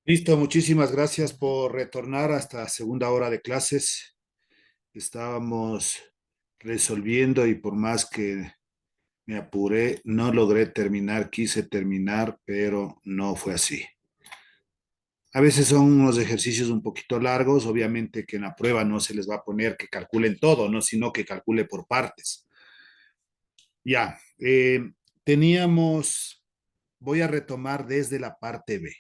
Listo, muchísimas gracias por retornar hasta segunda hora de clases. Estábamos resolviendo y por más que me apuré, no logré terminar. Quise terminar, pero no fue así. A veces son unos ejercicios un poquito largos, obviamente que en la prueba no se les va a poner que calculen todo, ¿no? Sino que calcule por partes. Ya, teníamos, voy a retomar desde la parte B.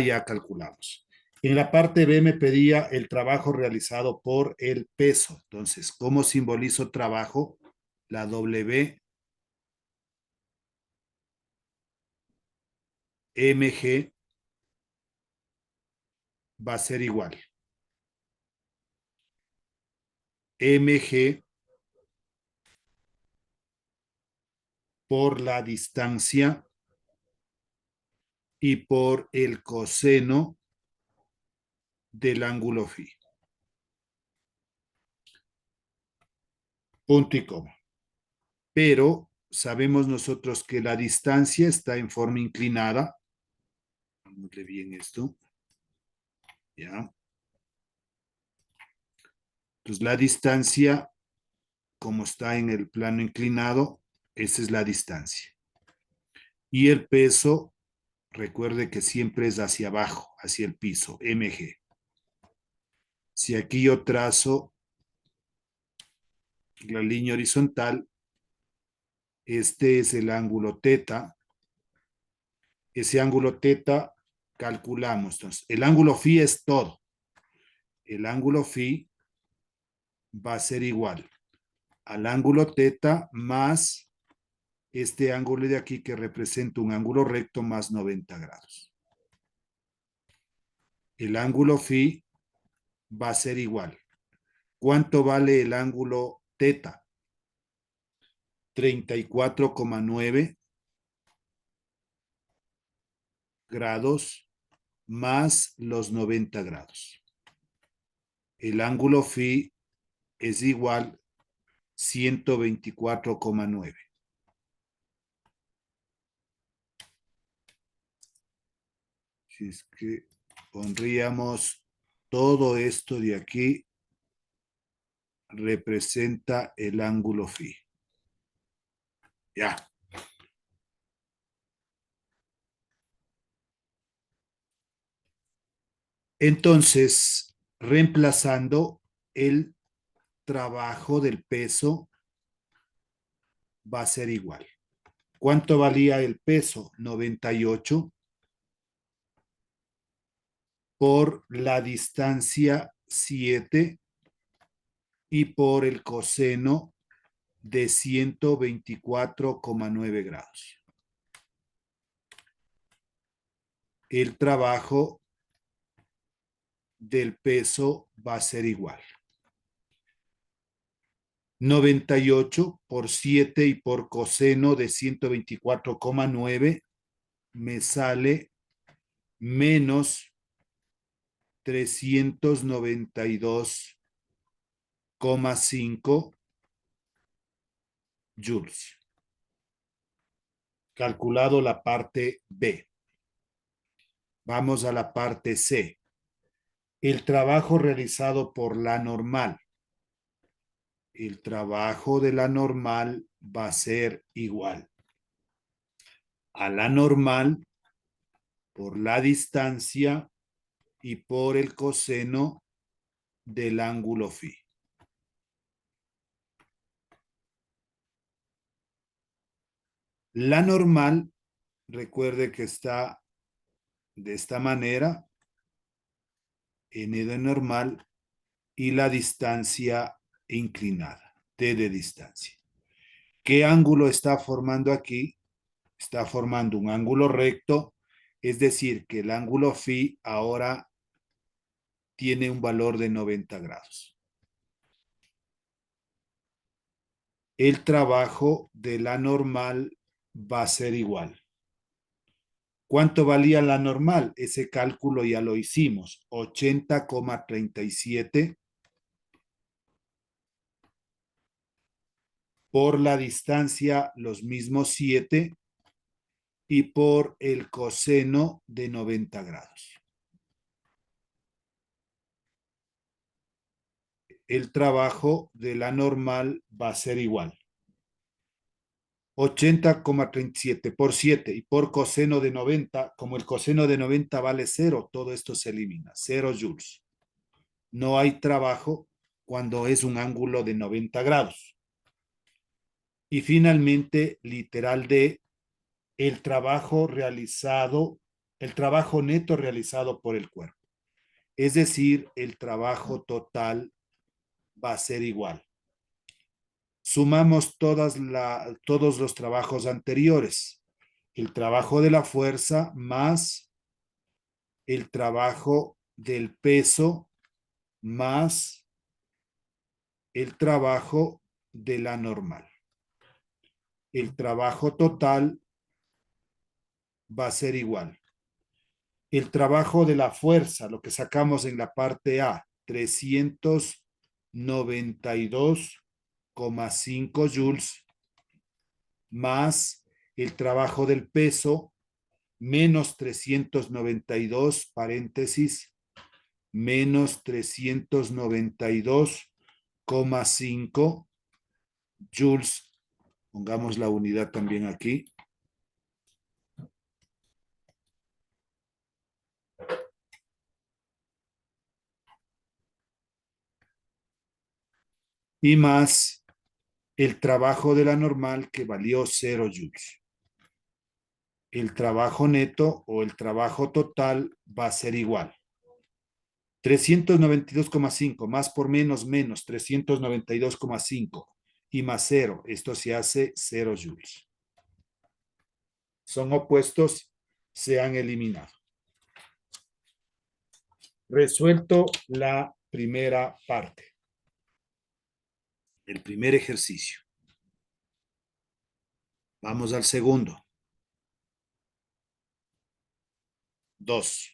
Ya calculamos. En la parte B me pedía el trabajo realizado por el peso. Entonces, ¿cómo simbolizo trabajo? La W mg va a ser igual. Mg por la distancia y por el coseno del ángulo phi. Punto y coma. Pero sabemos nosotros que la distancia está en forma inclinada. Vamos a ver bien esto. Ya. Entonces, la distancia, como está en el plano inclinado, esa es la distancia. Y el peso, recuerde que siempre es hacia abajo, hacia el piso, mg. Si aquí yo trazo la línea horizontal, este es el ángulo teta. Ese ángulo teta calculamos. Entonces, el ángulo phi es todo. El ángulo phi va a ser igual al ángulo teta más este ángulo de aquí que representa un ángulo recto más 90 grados. El ángulo phi va a ser igual. ¿Cuánto vale el ángulo teta? 34,9 grados más los 90 grados. El ángulo phi es igual a 124,9. Si es que pondríamos todo esto de aquí, representa el ángulo phi. Ya. Entonces, reemplazando el trabajo del peso va a ser igual. ¿Cuánto valía el peso? 98 por la distancia 7 y por el coseno de 124,9 grados. El trabajo del peso va a ser igual. 98 por 7 y por coseno de 124,9 me sale menos 392,5 joules. Calculado la parte B. Vamos a la parte C. El trabajo realizado por la normal. El trabajo de la normal va a ser igual a la normal por la distancia y por el coseno del ángulo phi. La normal, recuerde que está de esta manera, n de normal, y la distancia inclinada, t de distancia. ¿Qué ángulo está formando aquí? Está formando un ángulo recto, es decir, que el ángulo phi ahora tiene un valor de 90 grados. El trabajo de la normal va a ser igual. ¿Cuánto valía la normal? Ese cálculo ya lo hicimos. 80,37 por la distancia, los mismos 7, y por el coseno de 90 grados. El trabajo de la normal va a ser igual. 80,37 por 7 y por coseno de 90, como el coseno de 90 vale 0, todo esto se elimina, 0 joules. No hay trabajo cuando es un ángulo de 90 grados. Y finalmente, literal D, el trabajo realizado, el trabajo neto realizado por el cuerpo. Es decir, el trabajo total va a ser igual. Sumamos todos los trabajos anteriores. El trabajo de la fuerza más el trabajo del peso más el trabajo de la normal. El trabajo total va a ser igual. El trabajo de la fuerza, lo que sacamos en la parte A, 392,5 joules, más el trabajo del peso, menos 392, paréntesis, menos 392,5 joules. Pongamos la unidad también aquí. Y más el trabajo de la normal que valió 0 joules. El trabajo neto o el trabajo total va a ser igual. 392,5 más por menos 392,5 y más 0. Esto se hace 0 joules. Son opuestos, se han eliminado. Resuelto la primera parte. El primer ejercicio. Vamos al segundo. 2.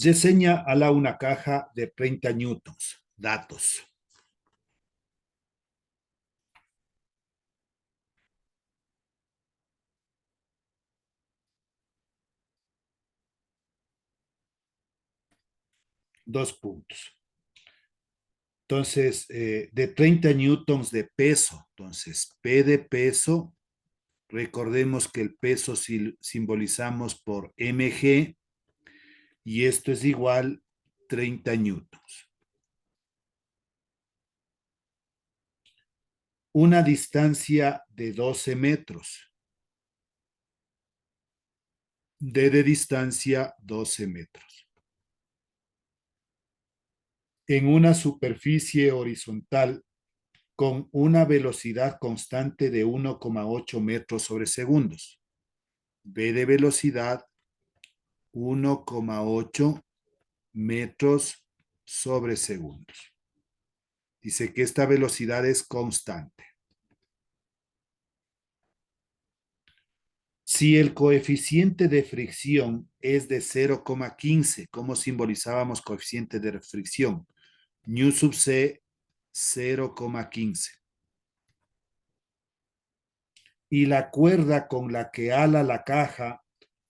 Diseña ala una caja de 30 newtons. Datos. Dos puntos. Entonces, de 30 newtons de peso. Entonces, P de peso. Recordemos que el peso simbolizamos por mg y esto es igual 30 newtons. Una distancia de 12 metros. D de distancia 12 metros. En una superficie horizontal con una velocidad constante de 1,8 metros sobre segundos. V de velocidad 1,8 metros sobre segundos. Dice que esta velocidad es constante. Si el coeficiente de fricción es de 0,15, ¿cómo simbolizábamos coeficiente de fricción? Nu sub C 0,15. Y la cuerda con la que ala la caja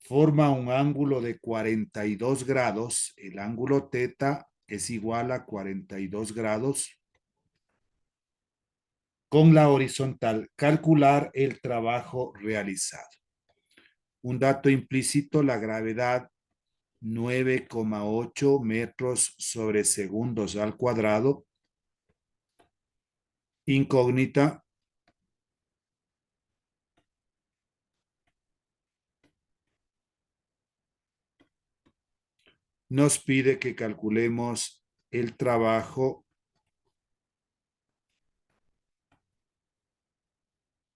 forma un ángulo de 42 grados. El ángulo teta es igual a 42 grados. Con la horizontal, calcular el trabajo realizado. Un dato implícito, la gravedad 9,8 metros sobre segundos al cuadrado. Incógnita. Nos pide que calculemos el trabajo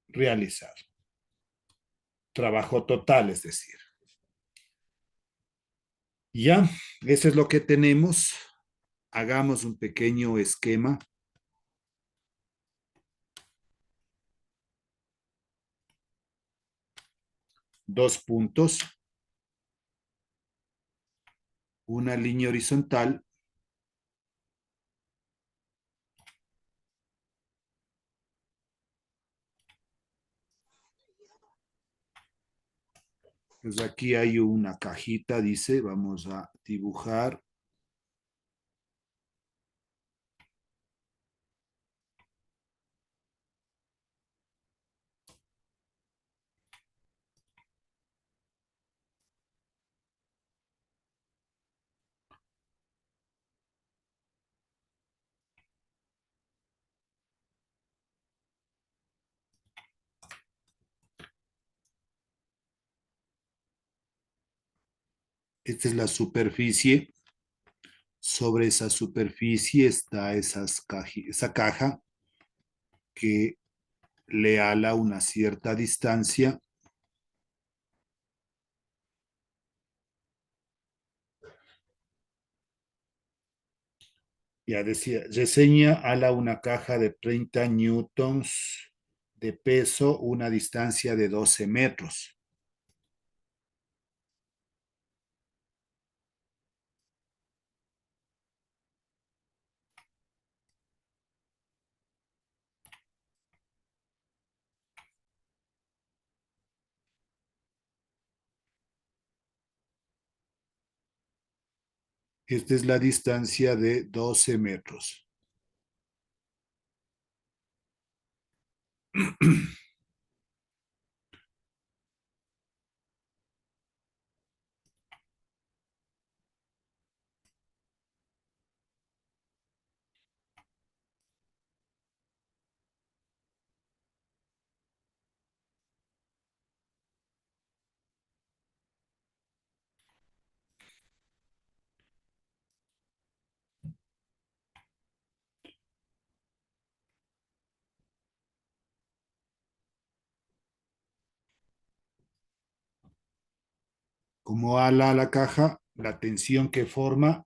realizado. Trabajo total, es decir. Ya, eso es lo que tenemos. Hagamos un pequeño esquema. Dos puntos. una línea horizontal pues aquí hay una cajita, dice, vamos a dibujar. Esta es la superficie. Sobre esa superficie está esa caja que le ala una cierta distancia. Ya decía, reseña ala una caja de 30 newtons de peso, una distancia de 12 metros. Esta es la distancia de 12 metros. Como ala la caja, la tensión que forma,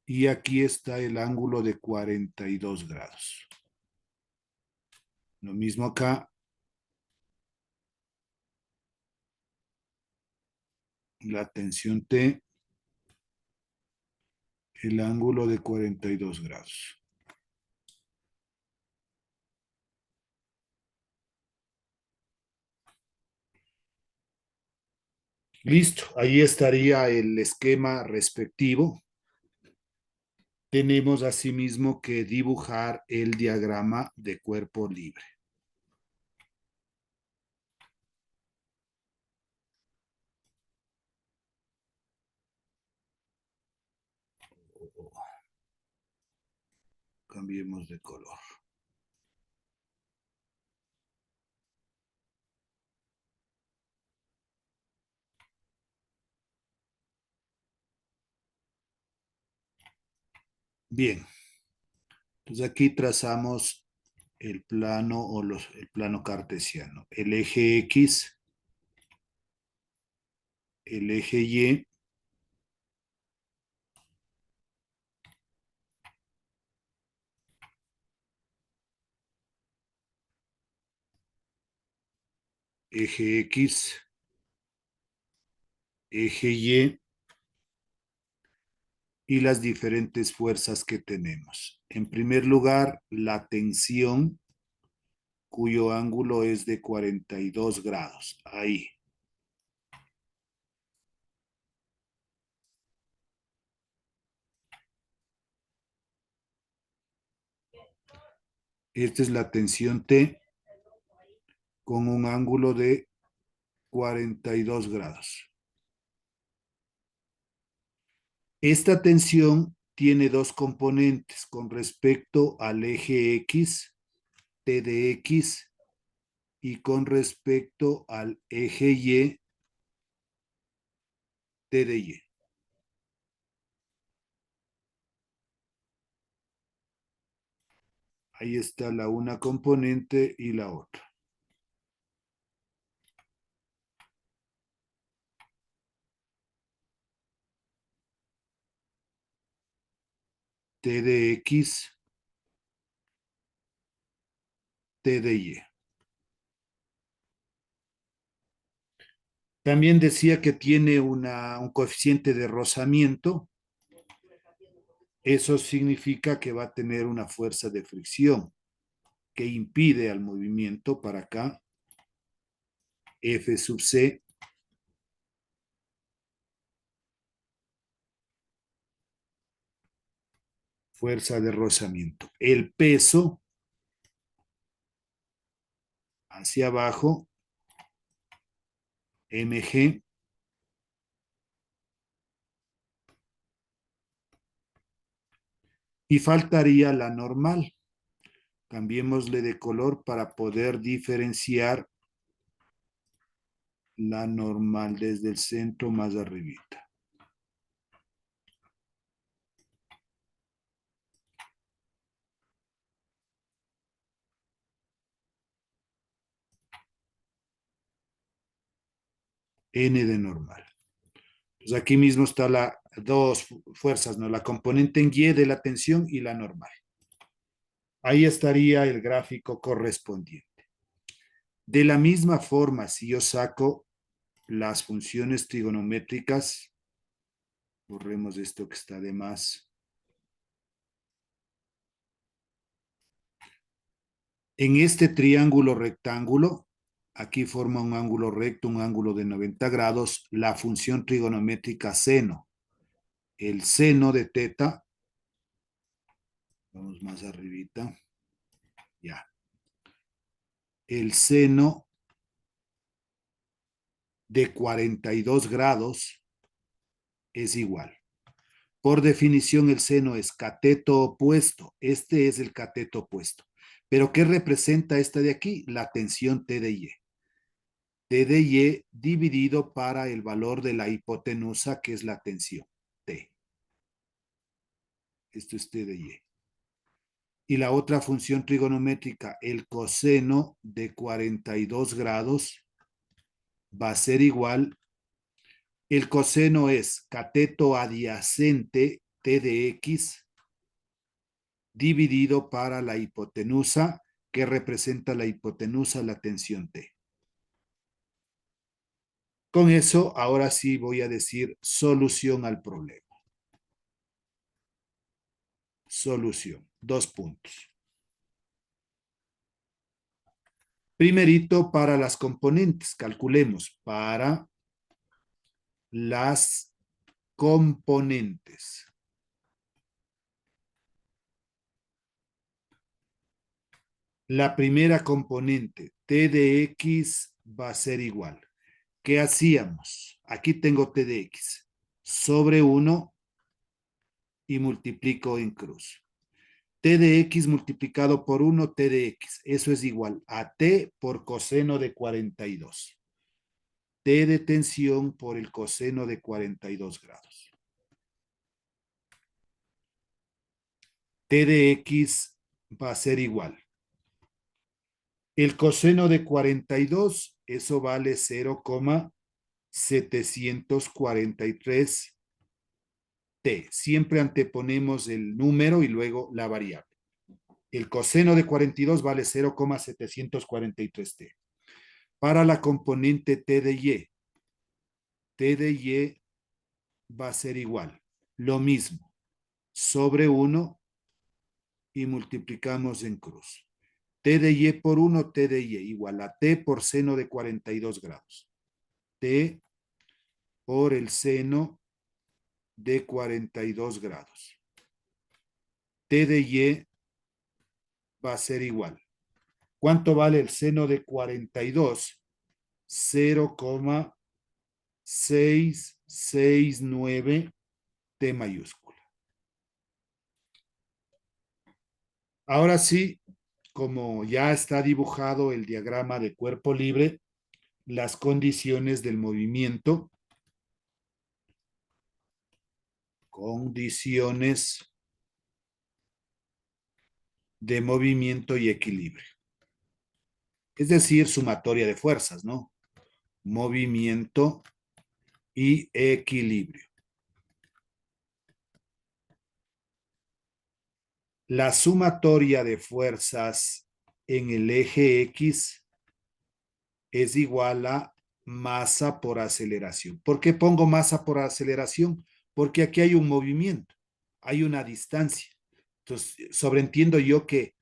y aquí está el ángulo de 42 grados. Lo mismo acá, la tensión T, el ángulo de 42 grados. Listo, ahí estaría el esquema respectivo. Tenemos asimismo que dibujar el diagrama de cuerpo libre. Cambiemos de color. Bien, entonces aquí trazamos el plano el plano cartesiano. El eje X, el eje Y, eje X, eje Y y las diferentes fuerzas que tenemos. En primer lugar, la tensión, cuyo ángulo es de 42 grados. Ahí. Esta es la tensión T con un ángulo de 42 grados. Esta tensión tiene dos componentes con respecto al eje X, T de X, y con respecto al eje Y, T de Y. Ahí está la una componente y la otra. T de X, T de Y. También decía que tiene un coeficiente de rozamiento Eso significa que va a tener una fuerza de fricción que impide al movimiento para acá, F sub C, fuerza de rozamiento. El peso hacia abajo, mg, y faltaría la normal. Cambiémosle de color para poder diferenciar la normal desde el centro más arribita. N de normal. Pues aquí mismo está la dos fuerzas, ¿no? La componente en Y de la tensión y la normal. Ahí estaría el gráfico correspondiente. De la misma forma, si yo saco las funciones trigonométricas, borremos esto que está de más. En este triángulo rectángulo, aquí forma un ángulo recto, un ángulo de 90 grados, la función trigonométrica seno. El seno de teta, vamos más arribita, ya. El seno de 42 grados es igual. Por definición, el seno es cateto opuesto. Este es el cateto opuesto. ¿Pero qué representa esta de aquí? La tensión T de Y. T de Y dividido para el valor de la hipotenusa, que es la tensión T. Esto es T de Y. Y la otra función trigonométrica, el coseno de 42 grados, va a ser igual. El coseno es cateto adyacente T de X dividido para la hipotenusa, que representa la hipotenusa, la tensión T. Con eso, ahora sí voy a decir solución al problema. Solución. 2 puntos. Primerito, para las componentes. Calculemos para las componentes. La primera componente, T de X, va a ser igual. ¿Qué hacíamos? Aquí tengo T de X sobre 1 y multiplico en cruz. T de X multiplicado por 1, T de X. Eso es igual a T por coseno de 42. T de tensión por el coseno de 42 grados. T de X va a ser igual. El coseno de 42, eso vale 0,743 T. Siempre anteponemos el número y luego la variable. El coseno de 42 vale 0,743 T. Para la componente T de Y, T de Y va a ser igual. Lo mismo, sobre 1 y multiplicamos en cruz. T de Y por 1, T de Y igual a T por seno de 42 grados. T por el seno de 42 grados. T de Y va a ser igual. ¿Cuánto vale el seno de 42? 0,669 T mayúscula. Ahora sí, como ya está dibujado el diagrama de cuerpo libre, las condiciones del movimiento, condiciones de movimiento y equilibrio. Es decir, sumatoria de fuerzas, ¿no? Movimiento y equilibrio. La sumatoria de fuerzas en el eje X es igual a masa por aceleración. ¿Por qué pongo masa por aceleración? Porque aquí hay un movimiento. hay una distancia. Entonces, sobreentiendo yo que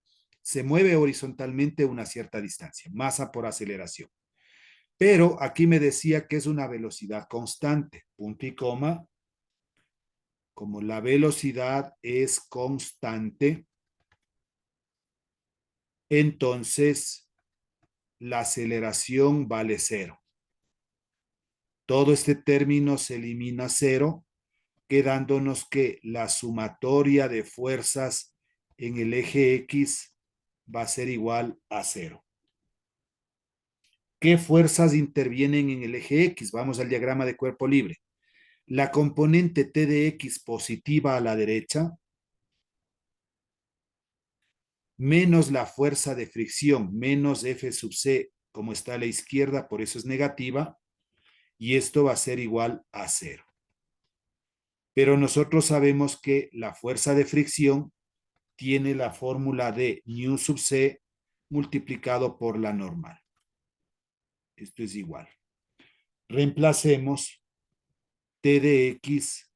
se mueve horizontalmente una cierta distancia, masa por aceleración. Pero aquí me decía que es una velocidad constante, punto y coma. Como la velocidad es constante, entonces la aceleración vale cero. Todo este término se elimina a cero, quedándonos que la sumatoria de fuerzas en el eje X va a ser igual a cero. ¿Qué fuerzas intervienen en el eje X? Vamos al diagrama de cuerpo libre. La componente T de X positiva a la derecha, menos la fuerza de fricción, menos F sub C, como está a la izquierda, por eso es negativa, y esto va a ser igual a cero. Pero nosotros sabemos que la fuerza de fricción tiene la fórmula de nu sub C multiplicado por la normal. Esto es igual. Reemplacemos T de X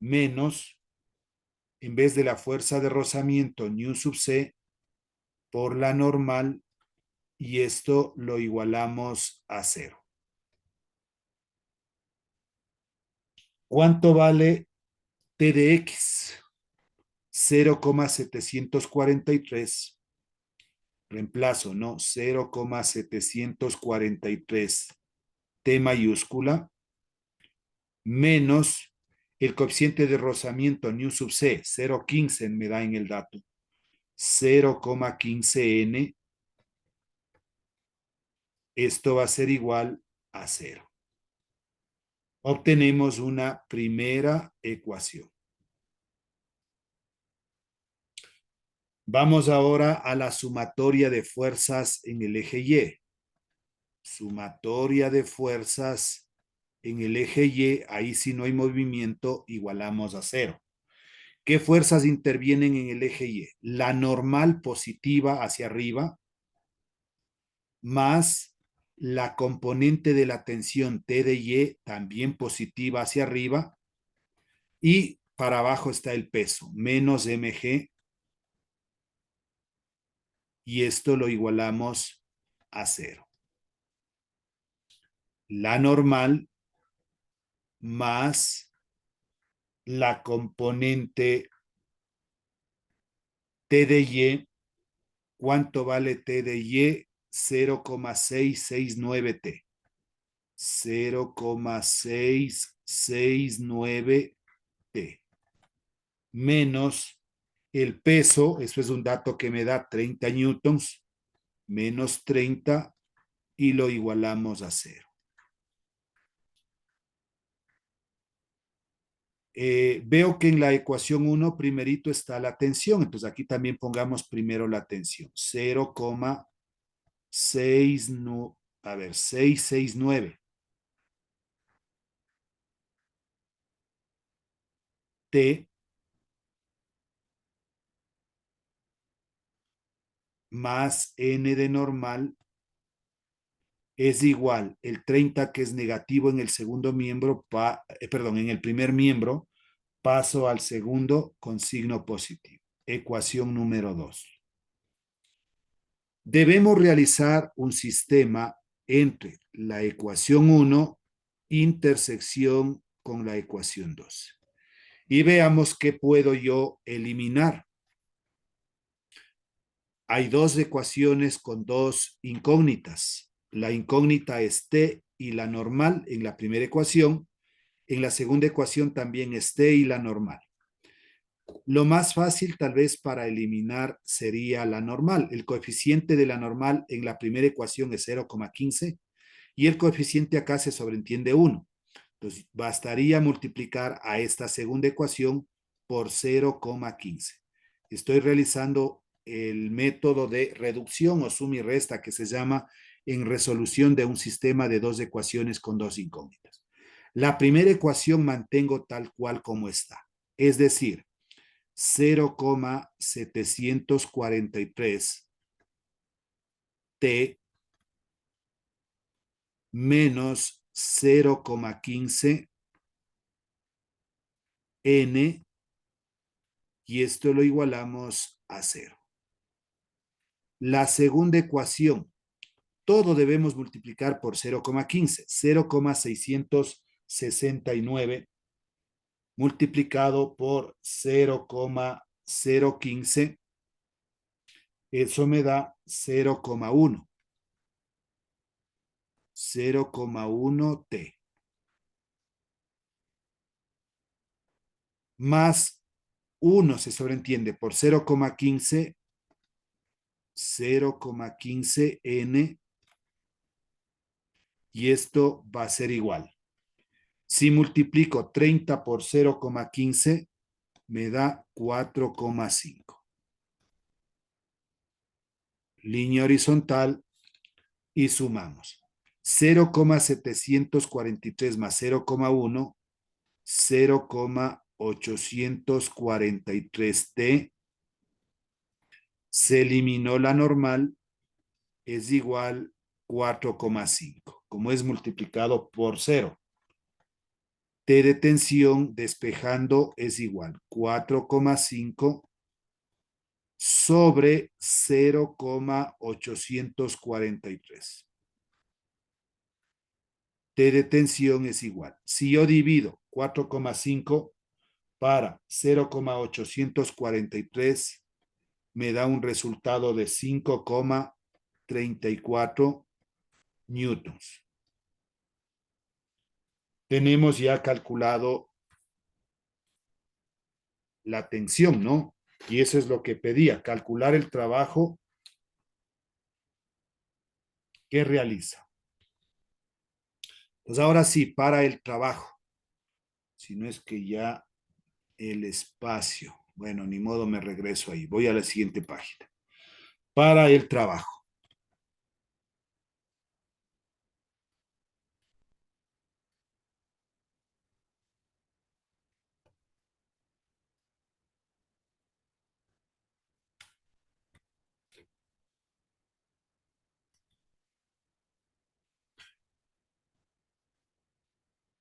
menos, en vez de la fuerza de rozamiento nu sub C, por la normal, y esto lo igualamos a cero. ¿Cuánto vale T de X? 0,743. Reemplazo, ¿no? 0,743 T mayúscula menos el coeficiente de rozamiento nu sub C, 0,15 me da en el dato, 0,15N. Esto va a ser igual a cero. Obtenemos una primera ecuación. Vamos ahora a la sumatoria de fuerzas en el eje Y. Sumatoria de fuerzas en el eje Y, ahí si no hay movimiento, igualamos a cero. ¿Qué fuerzas intervienen en el eje Y? La normal positiva hacia arriba, más la componente de la tensión T de Y, también positiva hacia arriba, y para abajo está el peso, menos mg, y esto lo igualamos a cero. La normal más la componente T de Y. ¿Cuánto vale T de Y? 0,669T. 0,669T. Menos el peso, eso es un dato que me da 30 newtons, menos 30, y lo igualamos a cero. Veo que en la ecuación 1 primerito está la tensión, entonces aquí también pongamos primero la tensión. 669 T más N de normal es igual el 30, que es negativo en el segundo miembro, perdón, en el primer miembro, paso al segundo con signo positivo. Ecuación número 2. Debemos realizar un sistema entre la ecuación 1, intersección con la ecuación 2. Y veamos qué puedo yo eliminar. Hay dos ecuaciones con dos incógnitas. La incógnita es T y la normal en la primera ecuación. En la segunda ecuación también es T y la normal. Lo más fácil tal vez para eliminar sería la normal. El coeficiente de la normal en la primera ecuación es 0,15 y el coeficiente acá se sobreentiende 1. Entonces bastaría multiplicar a esta segunda ecuación por 0,15. Estoy realizando el método de reducción o suma y resta que se llama en resolución de un sistema de dos ecuaciones con dos incógnitas. La primera ecuación mantengo tal cual como está, es decir, 0,743 T menos 0,15 N y esto lo igualamos a 0. La segunda ecuación, todo debemos multiplicar por 0,15, 0,669 multiplicado por 0,015, eso me da 0,1, 0,1t, más 1 se sobreentiende por 0,15, 0,15n, y esto va a ser igual. Si multiplico 30 por 0,15, me da 4,5. Línea horizontal y sumamos. 0,743 más 0,1, 0,843t. Se eliminó la normal, es igual 4,5. Como es multiplicado por 0. T de tensión despejando es igual 4,5 sobre 0,843. T de tensión es igual. Si yo divido 4,5 para 0,843, me da un resultado de 5,34 newtons. Tenemos ya calculado la tensión, ¿no? Y eso es lo que pedía, calcular el trabajo que realiza. Pues ahora sí, para el trabajo. Si no es que ya el espacio. Bueno, ni modo, me regreso ahí. Voy a la siguiente página. Para el trabajo.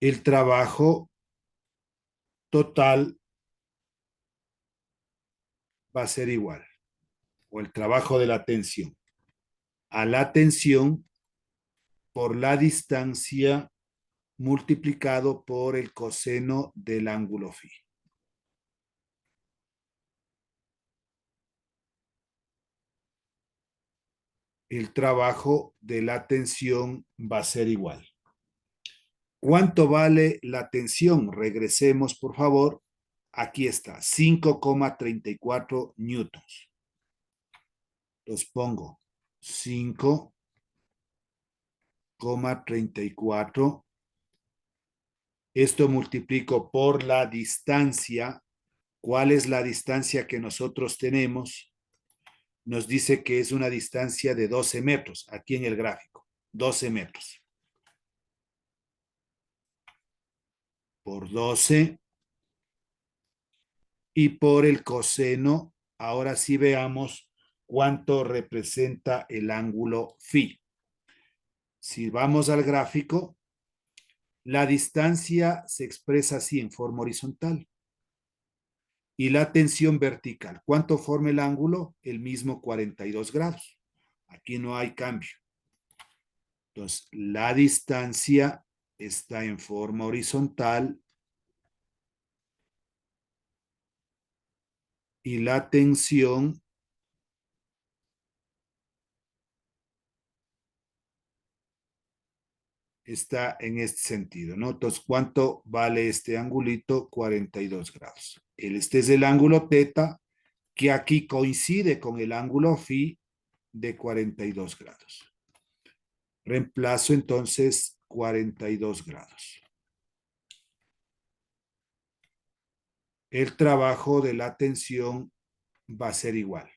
El trabajo total va a ser igual, o el trabajo de la tensión, a la tensión por la distancia multiplicado por el coseno del ángulo phi. El trabajo de la tensión va a ser igual. ¿Cuánto vale la tensión? Regresemos, por favor. Aquí está, 5,34 newtons. Los pongo 5,34. Esto multiplico por la distancia. ¿Cuál es la distancia que nosotros tenemos? Nos dice que es una distancia de 12 metros, aquí en el gráfico. 12 metros. Por 12 y por el coseno, ahora sí veamos cuánto representa el ángulo phi. Si vamos al gráfico, la distancia se expresa así en forma horizontal. Y la tensión vertical, ¿cuánto forma el ángulo? El mismo 42 grados. Aquí no hay cambio. Entonces, la distancia está en forma horizontal y la tensión está en este sentido, ¿no? Entonces, ¿cuánto vale este angulito? 42 grados. Este es el ángulo teta, que aquí coincide con el ángulo phi de 42 grados. Reemplazo entonces 42 grados. El trabajo de la tensión va a ser igual.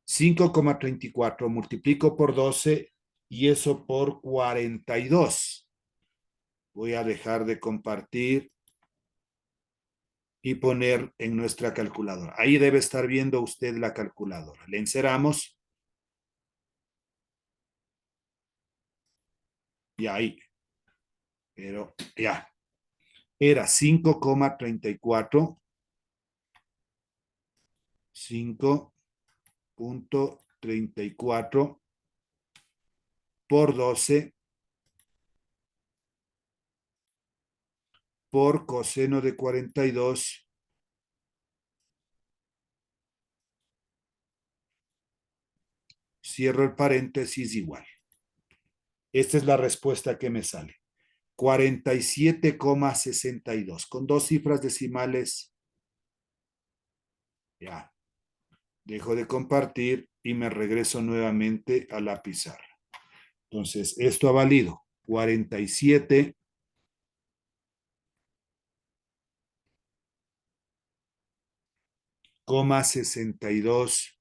5,34 multiplico por 12 y eso por 42. Voy a dejar de compartir y poner en nuestra calculadora. Ahí debe estar viendo usted la calculadora. Le encerramos y ahí. Pero ya. Era 5,34 5.34 por 12 por coseno de 42, cierro el paréntesis, igual. Esta es la respuesta que me sale. 47,62. Con dos cifras decimales, ya. Dejo de compartir y me regreso nuevamente a la pizarra. Entonces, esto ha valido 47,62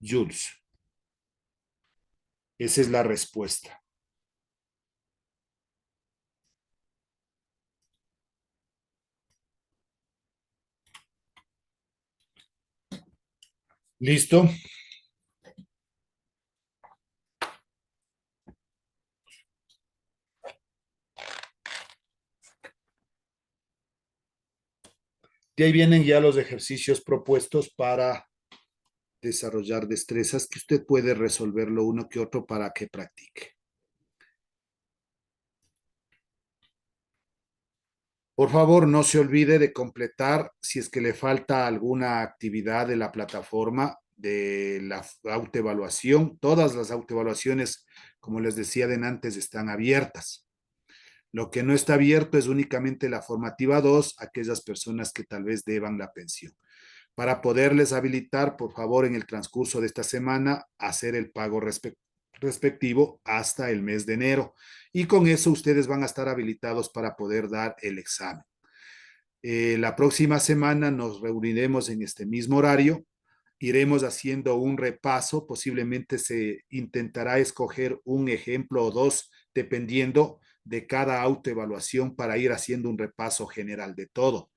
joules. Esa es la respuesta. ¿Listo? De ahí vienen ya los ejercicios propuestos para desarrollar destrezas que usted puede resolverlo uno que otro para que practique. Por favor, no se olvide de completar si es que le falta alguna actividad de la plataforma de la autoevaluación. Todas las autoevaluaciones, como les decía de antes, están abiertas. Lo que no está abierto es únicamente la formativa 2, aquellas personas que tal vez deban la pensión. Para poderles habilitar, por favor, en el transcurso de esta semana, hacer el pago respectivo hasta el mes de enero. Y con eso ustedes van a estar habilitados para poder dar el examen. La próxima semana nos reuniremos en este mismo horario, iremos haciendo un repaso, posiblemente se intentará escoger un ejemplo o dos, dependiendo de cada autoevaluación, para ir haciendo un repaso general de todo,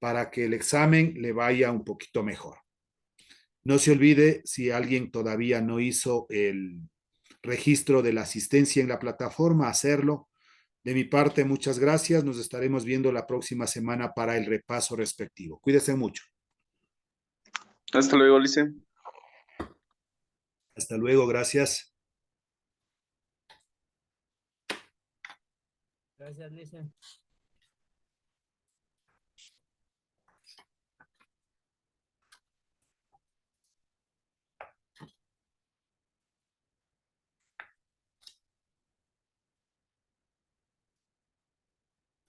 para que el examen le vaya un poquito mejor. No se olvide, si alguien todavía no hizo el registro de la asistencia en la plataforma, hacerlo. De mi parte, muchas gracias. Nos estaremos viendo la próxima semana para el repaso respectivo. Cuídense mucho. Hasta luego, Lice. Hasta luego, gracias. Gracias, Lice.